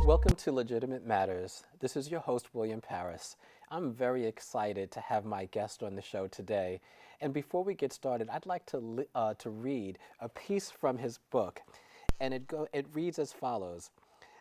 Welcome to Legitimate Matters. This is your host, William Paris. I'm very excited to have my guest on the show today. And before we get started, I'd like to read a piece from his book. And it reads as follows.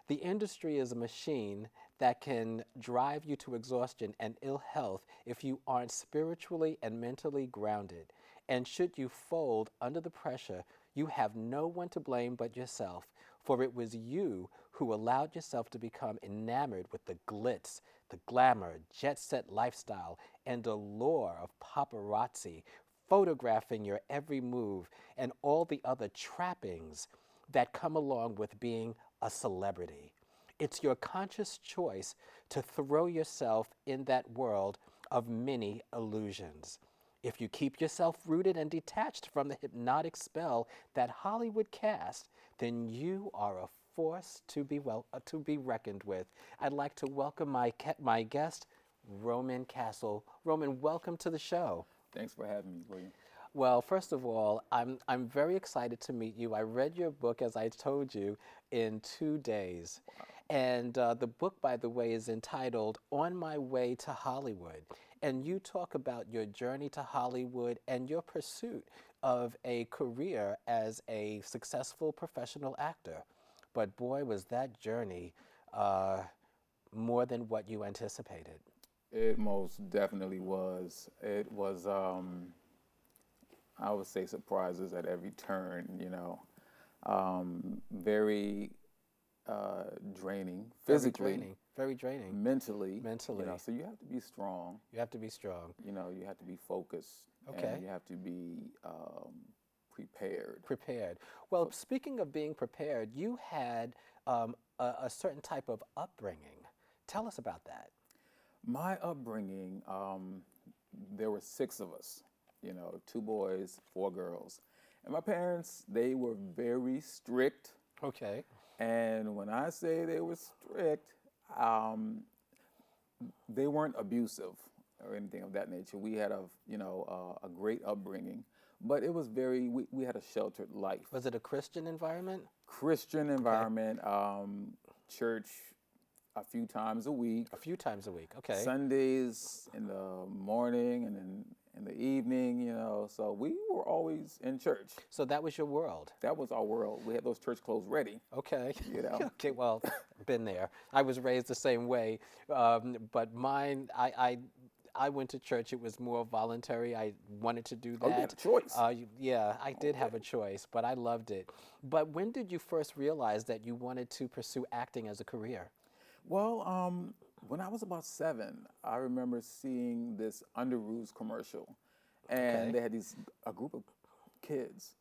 The industry is a machine that can drive you to exhaustion and ill health if you aren't spiritually and mentally grounded. And should you fold under the pressure, you have no one to blame but yourself, for it was you who allowed yourself to become enamored with the glitz, the glamour, jet-set lifestyle, and allure of paparazzi, photographing your every move and all the other trappings that come along with being a celebrity. It's your conscious choice to throw yourself in that world of many illusions. If you keep yourself rooted and detached from the hypnotic spell that Hollywood cast, then you are a force to be reckoned with. I'd like to welcome my guest, Roman Castle. Roman, welcome to the show. Thanks for having me, William. Well, first of all, I'm very excited to meet you. I read your book, as I told you, in 2 days. Wow. And the book, by the way, is entitled On My Way to Hollywood. And you talk about your journey to Hollywood and your pursuit of a career as a successful professional actor. But boy, was that journey more than what you anticipated. It most definitely was. It was, I would say, surprises at every turn, very draining physically, Very draining. mentally. Mentally. So you have to be strong. You have to be strong. You have to be focused. Okay. And you have to be prepared. Prepared. Well, speaking of being prepared, you had a certain type of upbringing. Tell us about that. My upbringing, there were 6 of us, 2 boys, 4 girls. And my parents, they were very strict. Okay. And when I say they were strict, they weren't abusive or anything of that nature. We had a great upbringing, but it was we had a sheltered life. Was it a Christian environment? Christian environment, church a few times a week. A few times a week, okay. Sundays in the morning and then in the evening, so we were always in church. So that was your world. That was our world. We had those church clothes ready. Okay. Okay, well, been there. I was raised the same way, but mine, I went to church. It was more voluntary. I wanted to do that. Oh, you had a choice. Yeah, I did have a choice, but I loved it. But when did you first realize that you wanted to pursue acting as a career? Well, when I was about 7, I remember seeing this Underoos commercial, and they had a group of kids,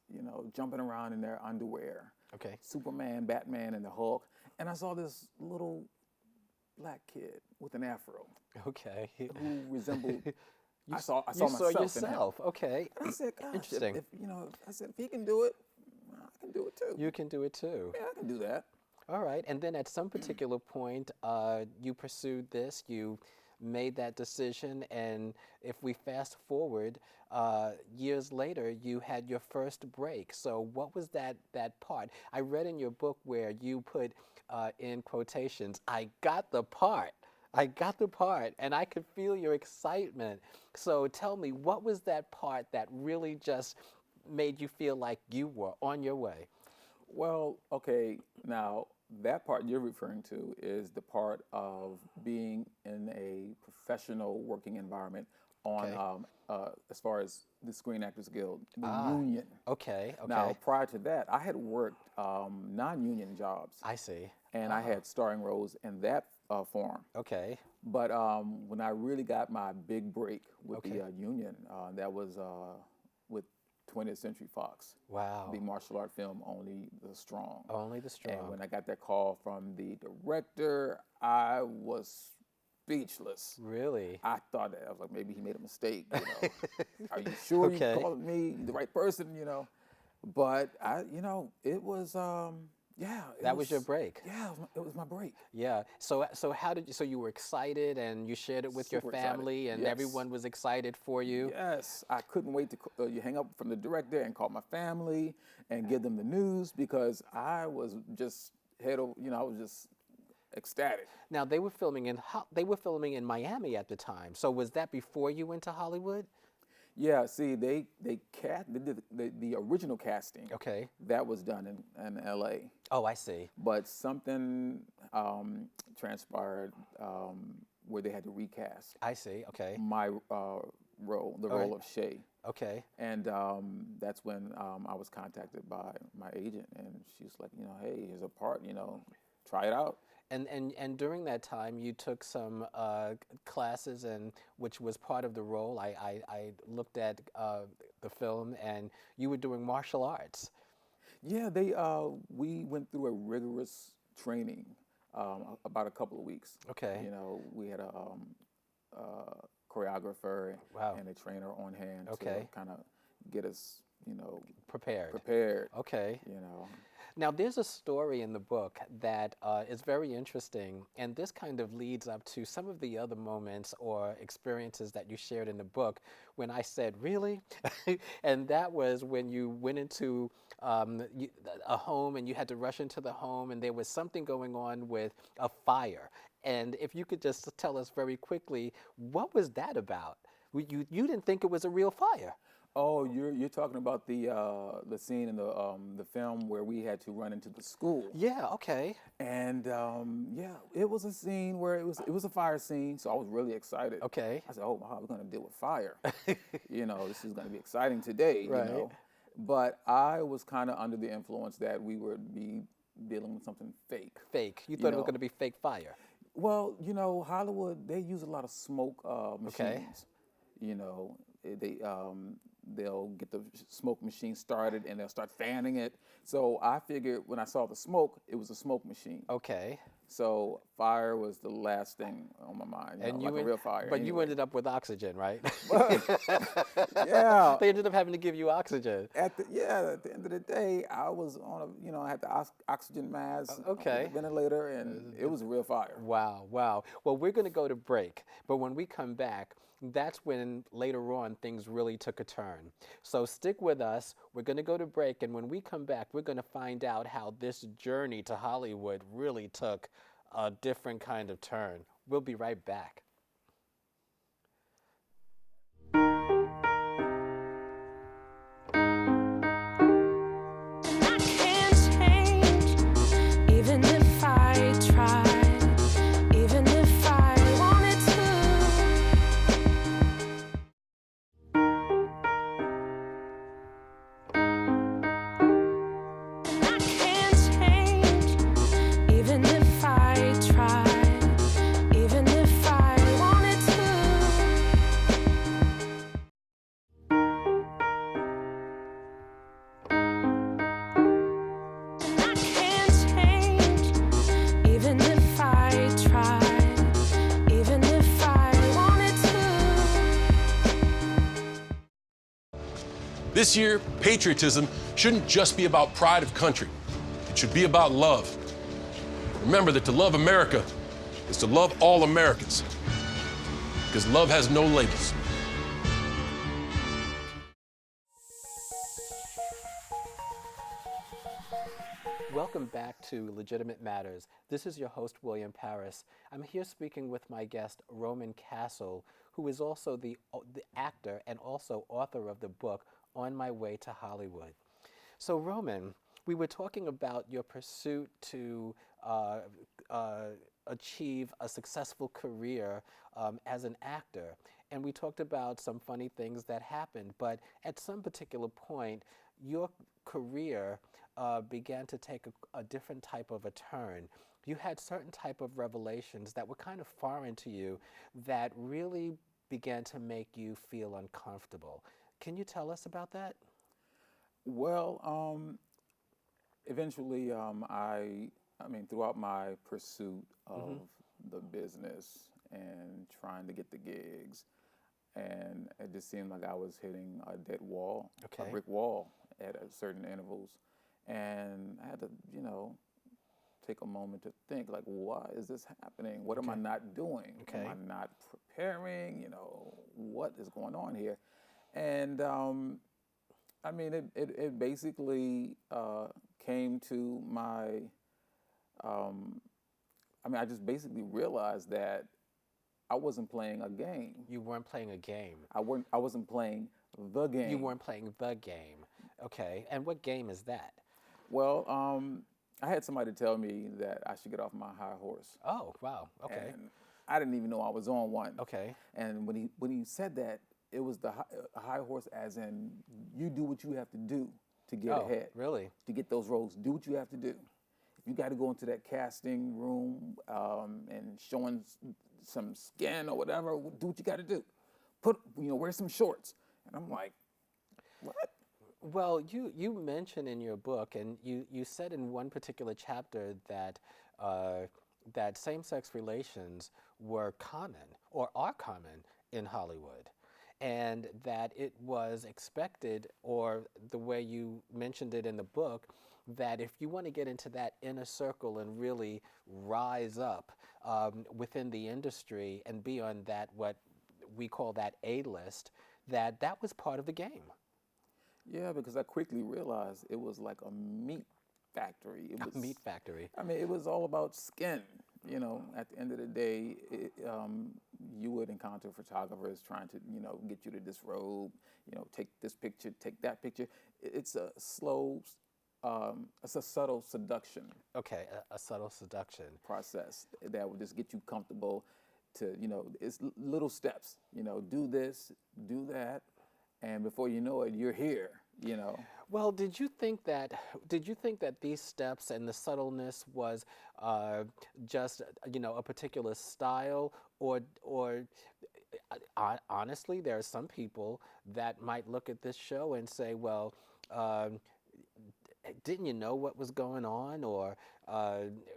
jumping around in their underwear. Okay. Superman, Batman, and the Hulk, and I saw this little black kid with an afro. Okay. Who resembled. I saw You myself. saw yourself. Okay. And I said, "Gosh, Interesting. if he can do it, I can do it too." You can do it too. Yeah, I can do that. All right. And then at some particular point, you pursued this, you made that decision, and if we fast forward, years later, you had your first break. So what was that part? I read in your book where you put in quotations, "I got the part." I got the part, and I could feel your excitement. So tell me, what was that part that really just made you feel like you were on your way? Well, okay, now that part you're referring to is the part of being in a professional working environment on, as far as the Screen Actors Guild, the union. Okay. Now, prior to that, I had worked non-union jobs. I see. And I had starring roles in that form. Okay. But when I really got my big break with the union, that was with 20th Century Fox. Wow. The martial art film Only the Strong. Only the Strong. And when I got that call from the director, I was speechless. Really? I thought that I was like, maybe he made a mistake. Are you sure you called me the right person? But it was That was your break. Yeah, it was my break. Yeah. So how did you? So you were excited and you shared it with your Super family, excited. and Yes. everyone was excited for you. Yes, I couldn't wait to you hang up from the director and call my family and give them the news because I was just I was just ecstatic. Now they were filming in Miami at the time. So was that before you went to Hollywood? Yeah, see, they did the original casting. Okay. That was done in L.A. Oh, I see. But something transpired where they had to recast I see. Okay. my role, the role of Shay. Okay. And that's when I was contacted by my agent, and she's like, hey, here's a part, try it out. And during that time, you took some classes, and which was part of the role. I looked at the film, and you were doing martial arts. Yeah, we went through a rigorous training about a couple of weeks. Okay. We had a choreographer Wow. and a trainer on hand Okay. to kind of get us, Prepared. Okay. You know. Now, there's a story in the book that is very interesting, and this kind of leads up to some of the other moments or experiences that you shared in the book when I said, really? And that was when you went into a home and you had to rush into the home, and there was something going on with a fire. And if you could just tell us very quickly, what was that about? You didn't think it was a real fire. Oh, you're talking about the scene in the film where we had to run into the school. Yeah. Okay. And yeah, it was a scene where it was a fire scene, so I was really excited. Okay. I said, "Oh wow, we're gonna deal with fire. This is gonna be exciting today." Right. But I was kind of under the influence that we would be dealing with something fake. Fake. You thought it was going to be fake fire. Well, Hollywood, they use a lot of smoke Okay. machines. They'll get the smoke machine started and they'll start fanning it. So I figured when I saw the smoke, it was a smoke machine. Okay. So fire was the last thing on my mind, like a real fire. But you anyway. ended up with oxygen, right? Yeah. They ended up having to give you oxygen. At the end of the day, I was on I had the oxygen mask, Okay. the ventilator, and it was a real fire. Wow, wow. Well, we're going to go to break, but when we come back, that's when later on things really took a turn. So stick with us. We're going to go to break, and when we come back, we're going to find out how this journey to Hollywood really took a different kind of turn. We'll be right back. I can't change, even if I tried, even if I wanted to. I can't change, even if I tried, even if I wanted to. I can't change, even if I tried, even if I wanted to. This year, patriotism shouldn't just be about pride of country. It should be about love. Remember that to love America is to love all Americans, because love has no labels. Welcome back to Legitimate Matters. This is your host, William Paris. I'm here speaking with my guest, Roman Castle, who is also the actor and also author of the book, On My Way to Hollywood. So, Roman, we were talking about your pursuit to achieve a successful career as an actor. And we talked about some funny things that happened. But at some particular point, your career began to take a different type of a turn. You had certain type of revelations that were kind of foreign to you that really began to make you feel uncomfortable. Can you tell us about that? Well, eventually, I mean, throughout my pursuit of the business and trying to get the gigs, and it just seemed like I was hitting a dead wall, a Okay. brick wall at certain intervals, and I had to, take a moment to think, like, why is this happening? What am I Okay. not doing? Am Okay. I not preparing? What is going on here? And I mean, it basically came to my, I mean, I just basically realized that I wasn't playing a game. You weren't playing a game. I wasn't playing the game. You weren't playing the game. Okay. And what game is that? Well, I had somebody tell me that I should get off my high horse, Oh, wow. Okay. and I didn't even know I was on one. Okay. And when he said that, it was the high horse, as in you do what you have to do to get Oh, ahead, really? to get those roles. Do what you have to do. If you got to go into that casting room and showing some skin or whatever, do what you got to do. Wear some shorts. And I'm like, what? Well, you mentioned in your book, and you said in one particular chapter that that same-sex relations were common or are common in Hollywood, and that it was expected, or the way you mentioned it in the book, that if you want to get into that inner circle and really rise up within the industry and be on that, what we call that A-list, that that was part of the game. Yeah, because I quickly realized it was like a meat factory. It was, Meat factory. I mean, it was all about skin. At the end of the day, you would encounter photographers trying to, get you to disrobe, take this picture, take that picture. It's a it's a subtle seduction Okay, a subtle seduction. process that would just get you comfortable to, it's little steps, do this, do that, and before you know it, you're here. Well, did you think that these steps and the subtleness was just a particular style, or honestly, there are some people that might look at this show and say, well, didn't you know what was going on, or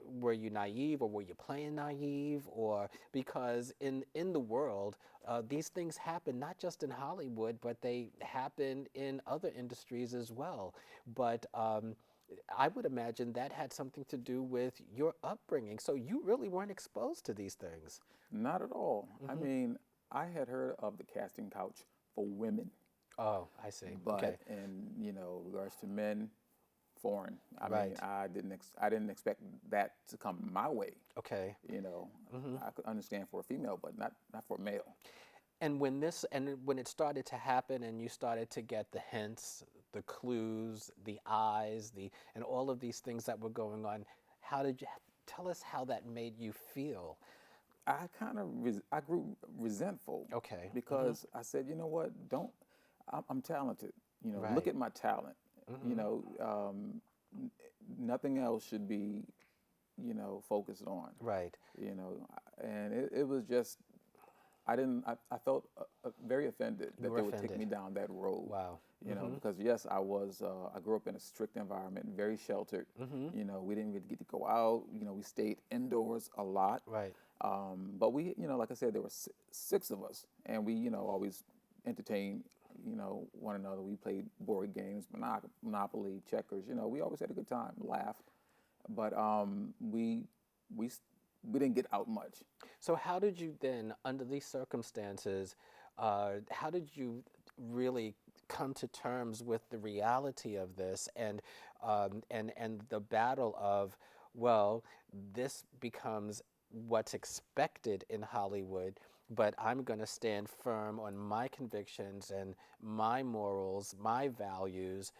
were you naive, or were you playing naive, or because in the world these things happen not just in Hollywood, but they happen in other industries as well. But I would imagine that had something to do with your upbringing. So you really weren't exposed to these things. Not at all. I mean, I had heard of the casting couch for women, Oh, I see. but Okay. in regards to men, foreign. I mean, Right. I didn't expect that to come my way. Okay. I could understand for a female, but not for a male. And when it started to happen, and you started to get the hints, the clues, the eyes, and all of these things that were going on, how did you tell us how that made you feel? I grew resentful. Okay. Because I said, you know what? I'm talented. Look Right. at my talent. Nothing else should be, focused on. Right. And it was just, I felt very offended that were they would take offended. me down that road. Wow. Because yes, I grew up in a strict environment, very sheltered. We didn't really get to go out. We stayed indoors a lot. Right. But we, like I said, there were six of us, and we, always entertained, one another. We played board games, Monopoly, checkers. We always had a good time, laughed. But we didn't get out much. So how did you then, under these circumstances, how did you really come to terms with the reality of this, and the battle of, well, this becomes what's expected in Hollywood, but I'm going to stand firm on my convictions and my morals, my values.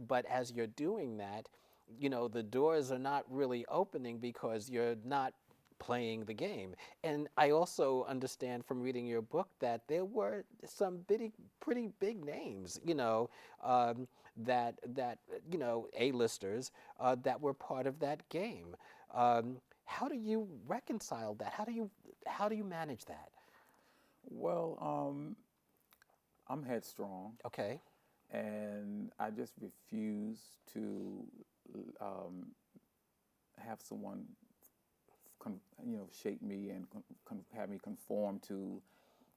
But as you're doing that, the doors are not really opening because you're not playing the game. And I also understand from reading your book that there were some pretty big names, that A-listers that were part of that game. How do you reconcile that? How do you manage that? Well, I'm headstrong, Okay. and I just refuse to have someone, shape me and have me conform to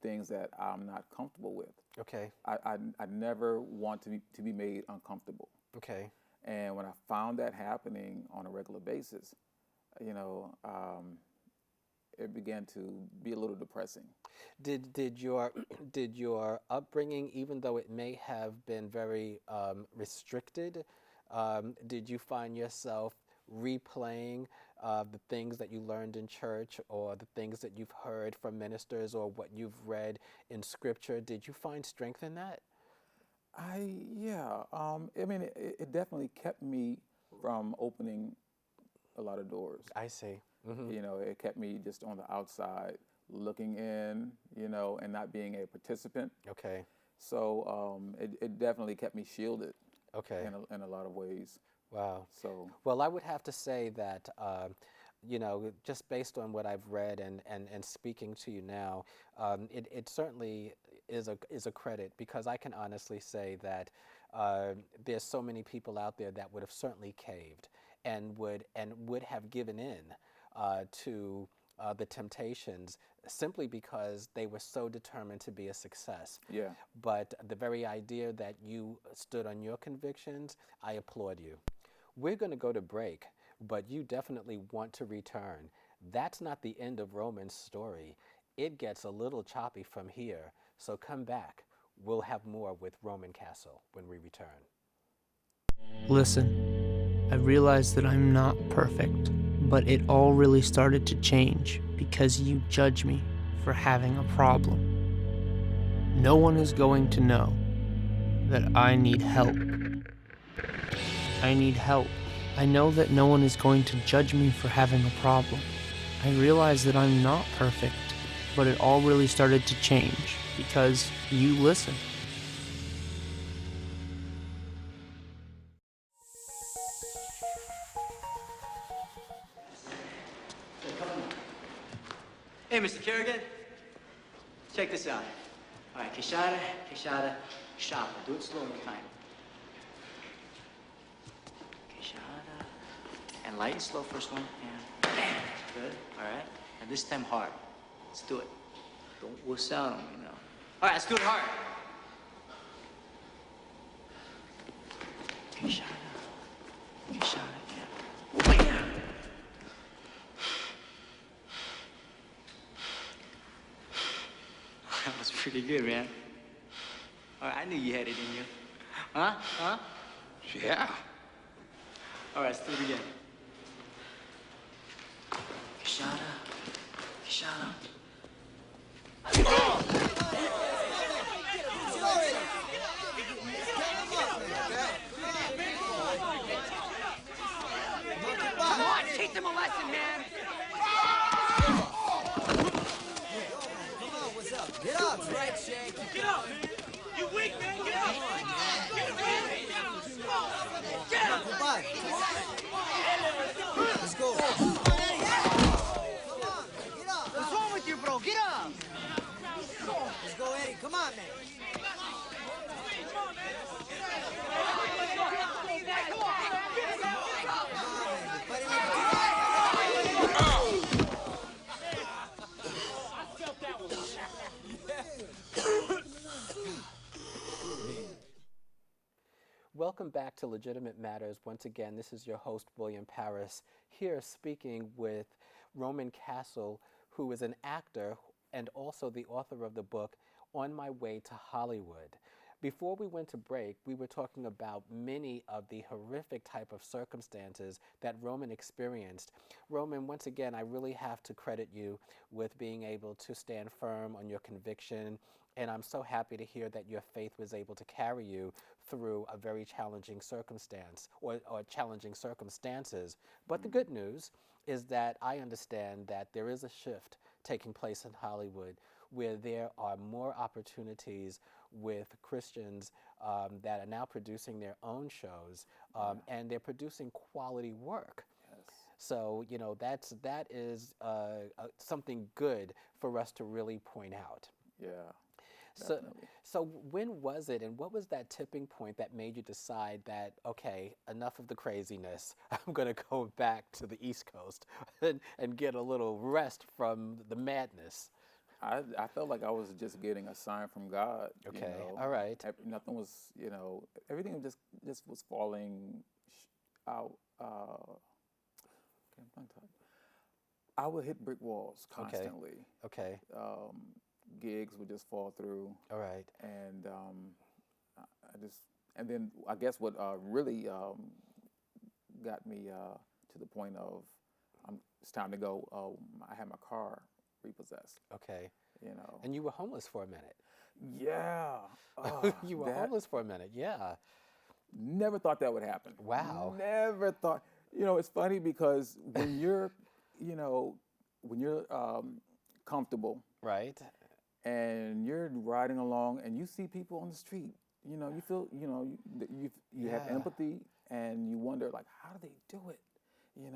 things that I'm not comfortable with. Okay. I never want to be made uncomfortable. Okay. And when I found that happening on a regular basis, it began to be a little depressing. Did your did your upbringing, even though it may have been very restricted, did you find yourself replaying the things that you learned in church or the things that you've heard from ministers or what you've read in scripture? Did you find strength in that? Yeah. I mean, it definitely kept me from opening a lot of doors. I see. Hmm. It kept me just on the outside, looking in, and not being a participant. Okay. So it definitely kept me shielded Okay. in a lot of ways. Wow. So Well, I would have to say that, just based on what I've read and speaking to you now, it certainly is a credit, because I can honestly say that there's so many people out there that would have certainly caved and would have given in to the temptations simply because they were so determined to be a success. yeah, But the very idea that you stood on your convictions, I applaud you. We're going to go to break, but you definitely want to return. That's not the end of Roman's story. It gets a little choppy from here, so come back. We'll have more with Roman Castle when we return. Listen, I realize that I'm not perfect, but it all really started to change because you judge me for having a problem. No one is going to know that I need help. I need help. I know that no one is going to judge me for having a problem. I realize that I'm not perfect, but it all really started to change because you listen. Hey, Mr. Kerrigan, check this out. All right, Kishada, Shapa. Do it slow one time. Kishada, and light and slow first one, and bam. Good, all right. And this time hard. Let's do it. Don't wuss out on me now. All right, let's do it hard. Kishada, yeah. Bam. That was pretty good, man. All right, I knew you had it in you. Huh? Yeah. All right, let's do it again. Kishada. Come on, teach them a lesson, man. Get up, right, Shake. Get up! You weak, man! Get up! Get up! Get up! Come on. Let's go. Come on, get up. What's wrong with you, bro? Get up! Let's go, Eddie. Come on, man. Welcome back to Legitimate Matters. Once again, this is your host, William Paris, here speaking with Roman Castle, who is an actor and also the author of the book, On My Way to Hollywood. Before we went to break, we were talking about many of the horrific type of circumstances that Roman experienced. Roman, once again, I really have to credit you with being able to stand firm on your conviction, and I'm so happy to hear that your faith was able to carry you through a very challenging circumstance or challenging circumstances. But the good news is that I understand that there is a shift taking place in Hollywood where there are more opportunities with Christians that are now producing their own shows, and they're producing quality work. So, that is something good for us to really point out. yeah. So, definitely. so when was it, and what was that tipping point that made you decide that, okay, enough of the craziness, I'm going to go back to the East Coast and get a little rest from the madness? I felt like I was just getting a sign from God. You Okay, know, all right. nothing was, everything just was falling out. Okay, I'm tongue-tied. I would hit brick walls Okay, constantly. okay, Gigs would just fall through, all right. and I just, and then I guess what really got me to the point of it's time to go. I had my car repossessed. Okay. You know. And you were homeless for a minute. Yeah. You were That homeless for a minute, yeah. never thought that would happen. Wow. Never thought. It's funny because when you're, when you're comfortable Right? and you're riding along and you see people on the street, you feel, you have Yeah. empathy and you wonder like, how do they do it? Man,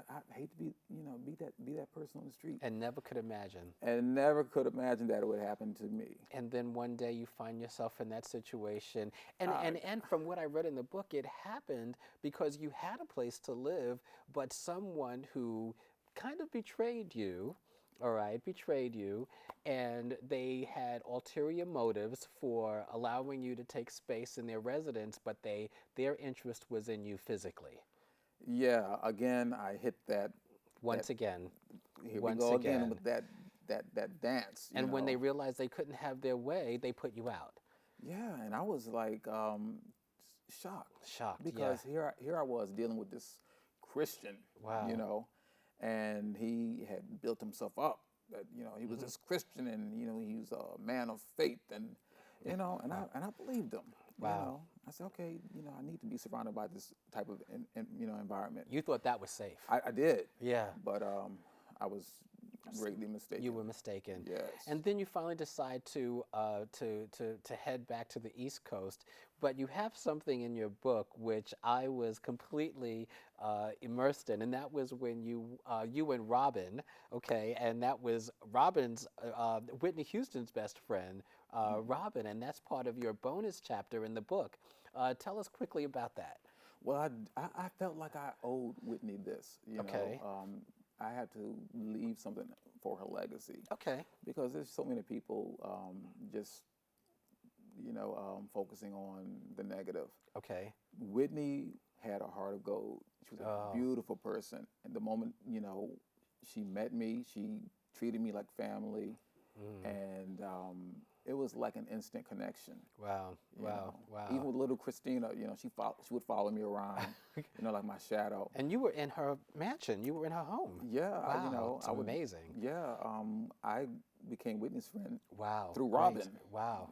I hate to be that person on the street. And never could imagine. And never could imagine that it would happen to me. And then one day you find yourself in that situation. And from what I read in the book, it happened because you had a place to live, but someone who kind of betrayed you, all right, betrayed you, and they had ulterior motives for allowing you to take space in their residence, but their interest was in you physically. Yeah, again, I hit that. Once again. Here Once we go again again. with that dance. And when they realized they couldn't have their way, they put you out. Yeah, and I was like shocked. Shocked, Because yeah. here I was dealing with this Christian. Wow. And he had built himself up. That he was Mm-hmm. this Christian, and he was a man of faith, and and I believed him. Wow. I said, okay, I need to be surrounded by this type of environment. You thought that was safe. I did. Yeah. But I was greatly mistaken. You were mistaken. Yes. And then you finally decide to head back to the East Coast. But you have something in your book which I was completely immersed in, and that was when you and Robin, okay, and that was Robin's Whitney Houston's best friend, Robin, and that's part of your bonus chapter in the book. Tell us quickly about that. Well, I felt like I owed Whitney this. Okay. I had to leave something for her legacy. Okay. Because there's so many people just, focusing on the negative. Okay. Whitney had a heart of gold. She was a beautiful person. And the moment, she met me, she treated me like family. And it was like an instant connection. Wow. you Wow. know. Wow. Even with little Christina, she would follow me around, like my shadow. And you were in her mansion. You were in her home. Yeah, Wow, it's amazing. Yeah, I became Whitney's friend Wow. through great. Robin. Wow.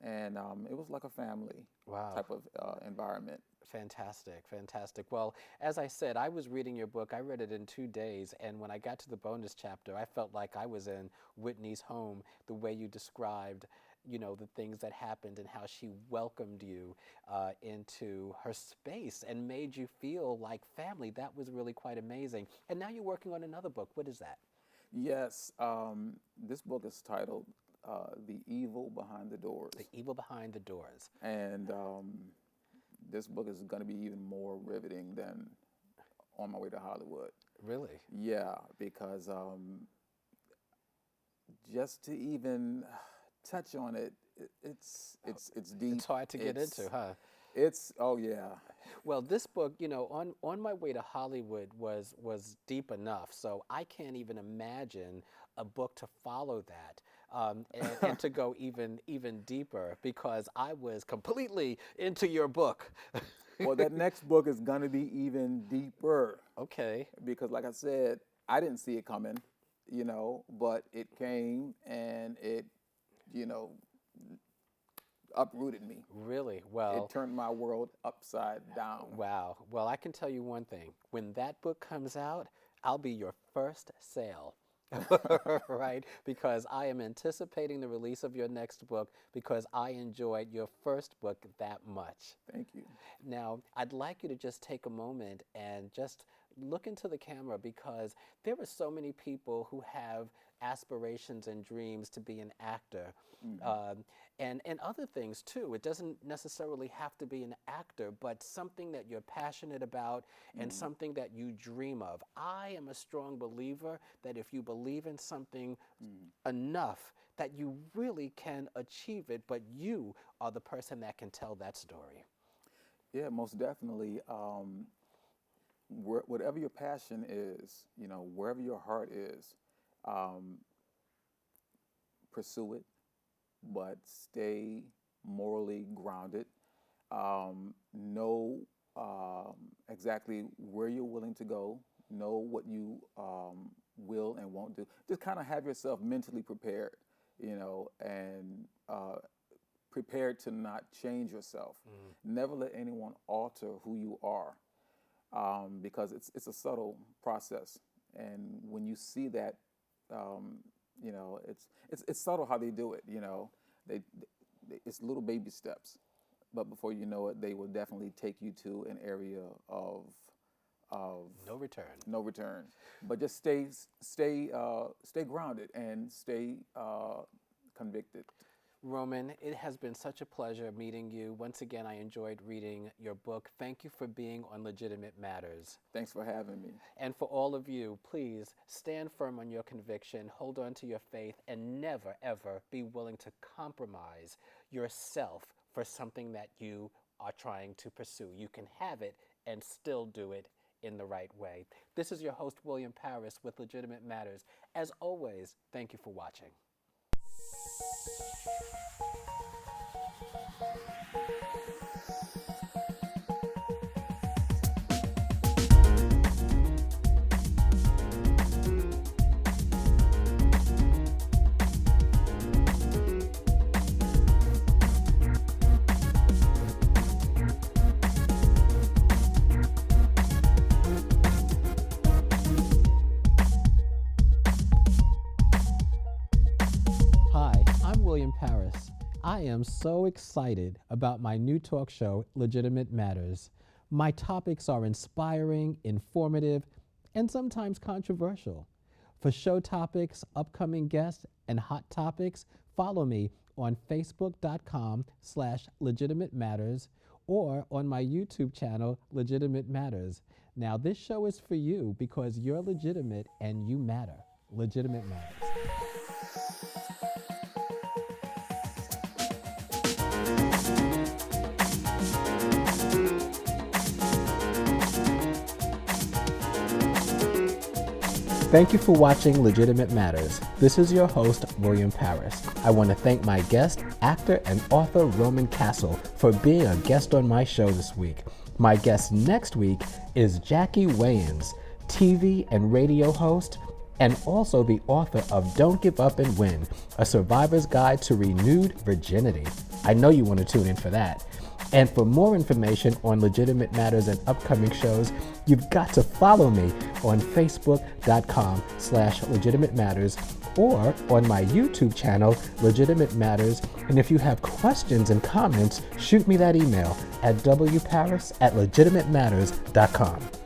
And it was like a family Wow. type of environment. Fantastic, fantastic. Well, as I said, I was reading your book. I read it in 2 days, and when I got to the bonus chapter, I felt like I was in Whitney's home, the way you described, the things that happened and how she welcomed you into her space and made you feel like family. That was really quite amazing. And now you're working on another book. What is that? Yes, this book is titled The Evil Behind the Doors. The Evil Behind the Doors. And this book is going to be even more riveting than On My Way to Hollywood. Really? Yeah, because just to even touch on it, it's deep. It's hard to get into, huh? Oh yeah. Well, this book, on My Way to Hollywood was deep enough, so I can't even imagine a book to follow that, and to go even deeper, because I was completely into your book. Well, that next book is gonna be even deeper. Okay. Because, like I said, I didn't see it coming, but it came and it, uprooted me. Really? Well. It turned my world upside down. Wow. Well, I can tell you one thing. When that book comes out, I'll be your first sale. Right? Because I am anticipating the release of your next book because I enjoyed your first book that much. Thank you. Now, I'd like you to just take a moment and just look into the camera, because there are so many people who have aspirations and dreams to be an actor, and other things too. It doesn't necessarily have to be an actor, but something that you're passionate about and something that you dream of. I am a strong believer that if you believe in something enough, that you really can achieve it, but you are the person that can tell that story. Yeah, most definitely. Whatever your passion is, wherever your heart is, pursue it, but stay morally grounded. Know exactly where you're willing to go. Know what you will and won't do. Just kind of have yourself mentally prepared, and prepared to not change yourself. Never let anyone alter who you are, because it's a subtle process. And when you see that, it's subtle how they do it. They it's little baby steps, but before you know it, they will definitely take you to an area of No return. no return. But just stay grounded and stay convicted. Roman, it has been such a pleasure meeting you. Once again, I enjoyed reading your book. Thank you for being on Legitimate Matters. Thanks for having me. And for all of you, please stand firm on your conviction, hold on to your faith, and never, ever be willing to compromise yourself for something that you are trying to pursue. You can have it and still do it in the right way. This is your host, William Paris, with Legitimate Matters. As always, thank you for watching. Hi, I'm William Paris. I am so excited about my new talk show, Legitimate Matters. My topics are inspiring, informative, and sometimes controversial. For show topics, upcoming guests, and hot topics, follow me on facebook.com/Legitimate Matters or on my YouTube channel, Legitimate Matters. Now, this show is for you because you're legitimate and you matter. Legitimate Matters. Thank you for watching Legitimate Matters. This is your host, William Paris. I want to thank my guest, actor and author Roman Castle, for being a guest on my show this week. My guest next week is Jackie Wayans, TV and radio host, and also the author of Don't Give Up and Win, A Survivor's Guide to Renewed Virginity. I know you want to tune in for that. And for more information on Legitimate Matters and upcoming shows, you've got to follow me on facebook.com/Legitimate Matters or on my YouTube channel, Legitimate Matters. And if you have questions and comments, shoot me that email at wparis@legitimatematters.com.